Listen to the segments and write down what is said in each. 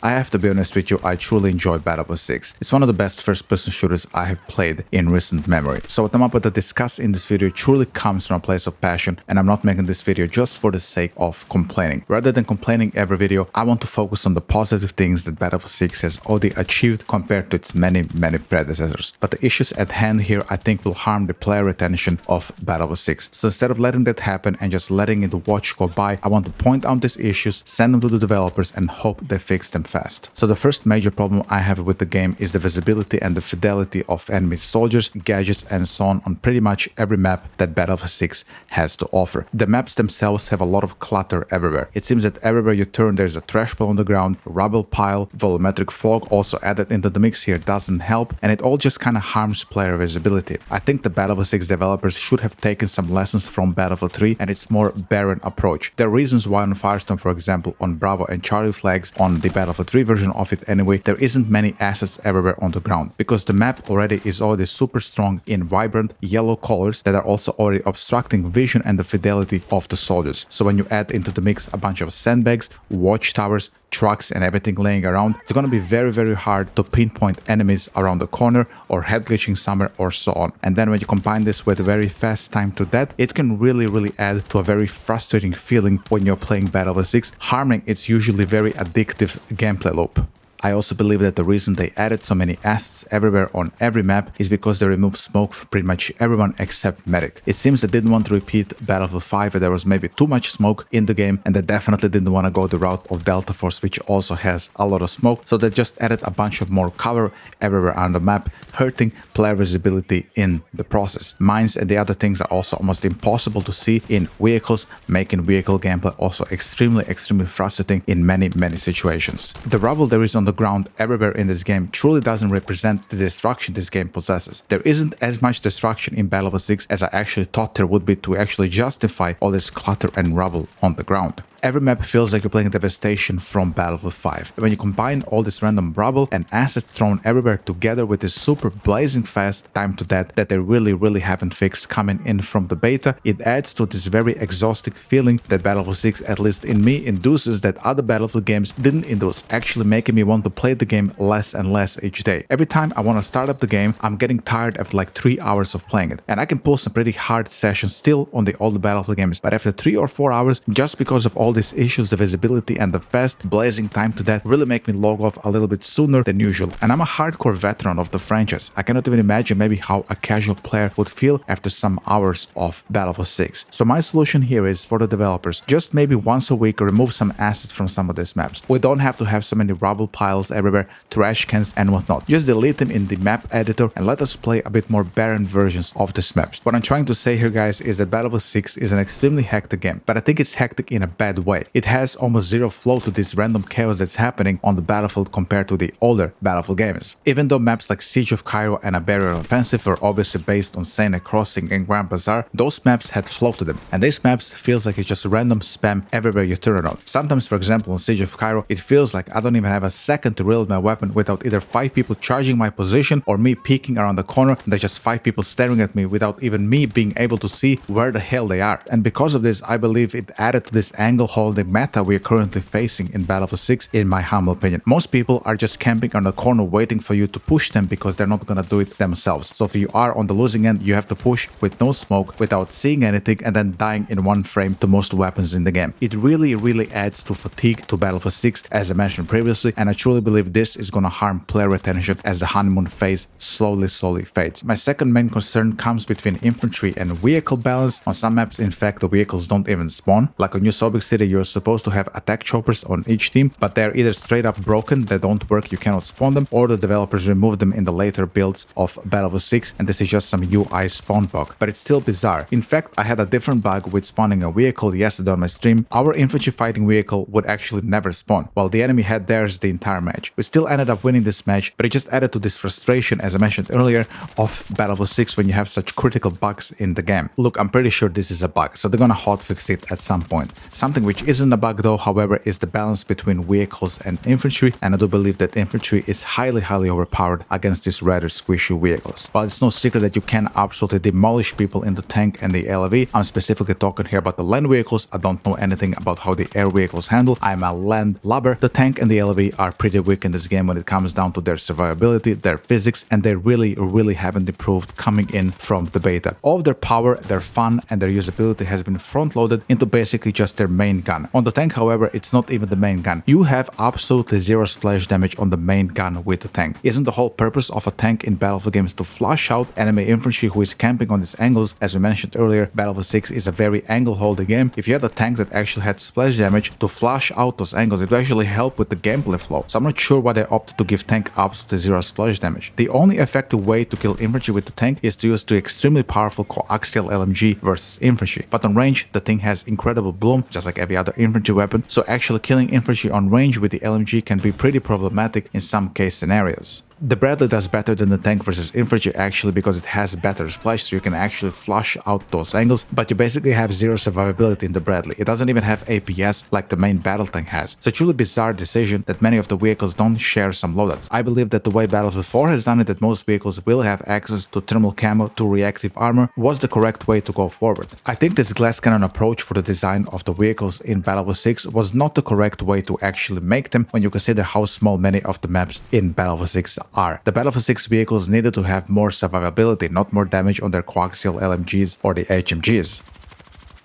I have to be honest with you, I truly enjoy Battlefield 6. It's one of the best first-person shooters I have played in recent memory. So what I'm about to discuss in this video truly comes from a place of passion, and I'm not making this video just for the sake of complaining. Rather than complaining every video, I want to focus on the positive things that Battlefield 6 has already achieved compared to its many predecessors. But the issues at hand here I think will harm the player retention of Battlefield 6. So instead of letting that happen and just letting it watch go by, I want to point out these issues, send them to the developers, and hope they fix them fast. So the first major problem I have with the game is the visibility and the fidelity of enemy soldiers, gadgets, and so on pretty much every map that Battlefield 6 has to offer. The maps themselves have a lot of clutter everywhere. It seems that everywhere you turn there's a trash pile on the ground, rubble pile, volumetric fog also added into the mix here doesn't help, and it all just kind of harms player visibility. I think the Battlefield 6 developers should have taken some lessons from Battlefield 3 and its more barren approach. There are reasons why on Firestone, for example, on Bravo and Charlie flags, on the Battlefield 3 version of it anyway, there isn't many assets everywhere on the ground, because the map already is already super strong in vibrant yellow colors that are also already obstructing vision and the fidelity of the soldiers. So when you add into the mix a bunch of sandbags, watchtowers, trucks, and everything laying around, it's going to be very hard to pinpoint enemies around the corner or head glitching somewhere or so on. And then when you combine this with a very fast time to death, it can really add to a very frustrating feeling when you're playing Battlefield 6, harming its usually very addictive gameplay loop. I also believe that the reason they added so many assets everywhere on every map is because they removed smoke for pretty much everyone except Medic. It seems they didn't want to repeat Battlefield 5 where there was maybe too much smoke in the game, and they definitely didn't want to go the route of Delta Force, which also has a lot of smoke, so they just added a bunch of more cover everywhere on the map, hurting player visibility in the process. Mines and the other things are also almost impossible to see in vehicles, making vehicle gameplay also extremely frustrating in many situations. The rubble there is on the ground everywhere in this game truly doesn't represent the destruction this game possesses. There isn't as much destruction in Battlefield 6 as I actually thought there would be to actually justify all this clutter and rubble on the ground. Every map feels like you're playing Devastation from Battlefield 5. When you combine all this random rubble and assets thrown everywhere together with this super blazing fast time to death that they really haven't fixed coming in from the beta, it adds to this very exhausting feeling that Battlefield 6, at least in me, induces that other Battlefield games didn't induce, actually making me want to play the game less and less each day. Every time I want to start up the game, I'm getting tired after like 3 hours of playing it. And I can pull some pretty hard sessions still on the older Battlefield games, but after 3 or 4 hours, just because of all these issues, the visibility and the fast blazing time to death really make me log off a little bit sooner than usual. And I'm a hardcore veteran of the franchise. I cannot even imagine maybe how a casual player would feel after some hours of Battlefield 6. So my solution here is for the developers, just maybe once a week remove some assets from some of these maps. We don't have to have so many rubble piles everywhere, trash cans and whatnot. Just delete them in the map editor and let us play a bit more barren versions of these maps. What I'm trying to say here, guys, is that Battlefield 6 is an extremely hectic game, but I think it's hectic in a bad way. It has almost zero flow to this random chaos that's happening on the battlefield compared to the older Battlefield games. Even though maps like Siege of Cairo and Iberian Offensive were obviously based on Sena Crossing and Grand Bazaar, those maps had flow to them, and these maps feels like it's just random spam everywhere you turn around. Sometimes, for example, on Siege of Cairo, it feels like I don't even have a second to reload my weapon without either 5 people charging my position or me peeking around the corner and there's just 5 people staring at me without even me being able to see where the hell they are. And because of this, I believe it added to this angle holding meta we are currently facing in Battlefield 6, in my humble opinion. Most people are just camping on the corner waiting for you to push them because they're not gonna do it themselves. So if you are on the losing end, you have to push with no smoke, without seeing anything, and then dying in one frame to most weapons in the game. It really adds to fatigue to Battlefield 6, as I mentioned previously, and I truly believe this is gonna harm player retention as the honeymoon phase slowly fades. My second main concern comes between infantry and vehicle balance. On some maps, in fact, the vehicles don't even spawn. Like on New Sobek City, you're supposed to have attack choppers on each team, but they're either straight up broken, they don't work, you cannot spawn them, or the developers removed them in the later builds of Battlefield 6, and this is just some UI spawn bug. But it's still bizarre. In fact, I had a different bug with spawning a vehicle yesterday on my stream. Our infantry fighting vehicle would actually never spawn, while the enemy had theirs the entire match. We still ended up winning this match, but it just added to this frustration, as I mentioned earlier, of Battlefield 6 when you have such critical bugs in the game. Look, I'm pretty sure this is a bug, so they're gonna hotfix it at some point. Something which isn't a bug though, however, is the balance between vehicles and infantry, and I do believe that infantry is highly overpowered against these rather squishy vehicles. While it's no secret that you can absolutely demolish people in the tank and the LV, I'm specifically talking here about the land vehicles. I don't know anything about how the air vehicles handle. I'm a land lubber. The tank and the LV are pretty weak in this game when it comes down to their survivability, their physics, and they really haven't improved coming in from the beta. All of their power, their fun, and their usability has been front-loaded into basically just their main gun. On the tank, however, it's not even the main gun. You have absolutely zero splash damage on the main gun with the tank. Isn't the whole purpose of a tank in Battlefield games to flush out enemy infantry who is camping on these angles? As we mentioned earlier, Battlefield 6 is a very angle-holding game. If you had a tank that actually had splash damage to flush out those angles, it would actually help with the gameplay flow. So I'm not sure why they opted to give tank absolutely zero splash damage. The only effective way to kill infantry with the tank is to use the extremely powerful coaxial LMG versus infantry. But on range, the thing has incredible bloom, just like every other infantry weapon, so actually killing infantry on range with the LMG can be pretty problematic in some case scenarios. The Bradley does better than the tank versus infantry actually because it has better splash, so you can actually flush out those angles, but you basically have zero survivability in the Bradley. It doesn't even have APS like the main battle tank has. It's a truly bizarre decision that many of the vehicles don't share some loadouts. I believe that the way Battlefield 4 has done it, that most vehicles will have access to thermal camo, to reactive armor, was the correct way to go forward. I think this glass cannon approach for the design of the vehicles in Battlefield 6 was not the correct way to actually make them when you consider how small many of the maps in Battlefield 6 are. The Battlefield 6 vehicles needed to have more survivability, not more damage on their coaxial LMGs or the HMGs.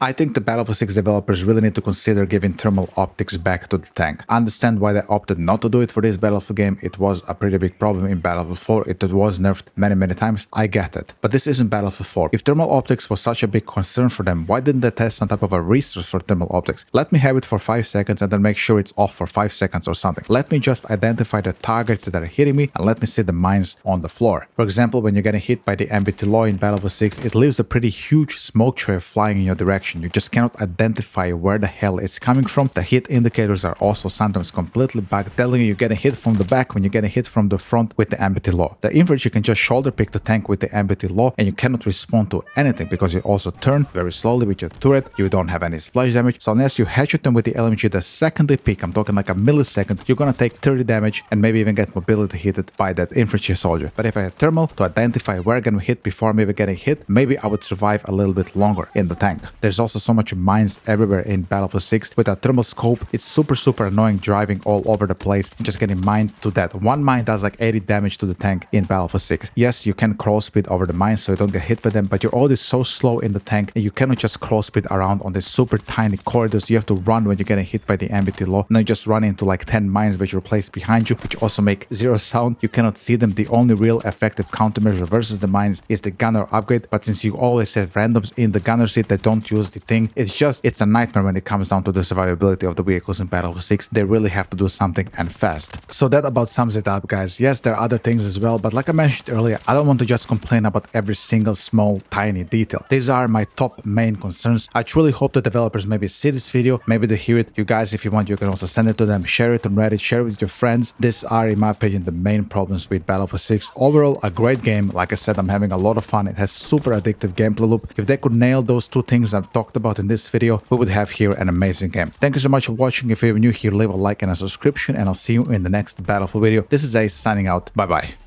I think the Battlefield 6 developers really need to consider giving thermal optics back to the tank. I understand why they opted not to do it for this Battlefield game. It was a pretty big problem in Battlefield 4. It was nerfed many times. I get it. But this isn't Battlefield 4. If thermal optics was such a big concern for them, why didn't they test some type of a resource for thermal optics? Let me have it for 5 seconds and then make sure it's off for 5 seconds or something. Let me just identify the targets that are hitting me and let me see the mines on the floor. For example, when you're getting hit by the MBT law in Battlefield 6, it leaves a pretty huge smoke trail flying in your direction. You just cannot identify where the hell it's coming from. The hit indicators are also sometimes completely bugged, telling you you're getting hit from the back when you're getting hit from the front with the MBT law. The infantry can just shoulder pick the tank with the MBT law and you cannot respond to anything because you also turn very slowly with your turret. You don't have any splash damage. So unless you headshot them with the LMG the second they peak, I'm talking like a millisecond, you're gonna take 30 damage and maybe even get mobility hit by that infantry soldier. But if I had thermal to identify where I'm gonna hit before I'm even getting hit, maybe I would survive a little bit longer in the tank. There's also so much mines everywhere in Battlefield 6. With a thermal scope, it's super annoying driving all over the place and just getting mined to death. One mine does like 80 damage to the tank in Battlefield 6. Yes, you can crawl speed over the mines so you don't get hit by them, but you're always so slow in the tank and you cannot just crawl speed around on these super tiny corridors. You have to run when you're getting hit by the MBT law. Now you just run into like 10 mines which are placed behind you, which also make zero sound. You cannot see them. The only real effective countermeasure versus the mines is the gunner upgrade, but since you always have randoms in the gunner seat that don't use the thing, it's a nightmare when it comes down to the survivability of the vehicles in Battlefield 6. They really have to do something and fast. So that about sums it up, guys. Yes, there are other things as well, but like I mentioned earlier, I don't want to just complain about every single small tiny detail. These are my top main concerns. I truly hope the developers maybe see this video, maybe they hear it. You guys, if you want, you can also send it to them, share it on Reddit, share it with your friends. These are, in my opinion, the main problems with Battlefield 6. Overall, a great game. Like I said, I'm having a lot of fun. It has super addictive gameplay loop. If they could nail those two things I've talked about in this video, we would have here an amazing game. Thank you so much for watching. If you're new here, leave a like and a subscription, and I'll see you in the next Battlefield video. This is Ace signing out. Bye bye.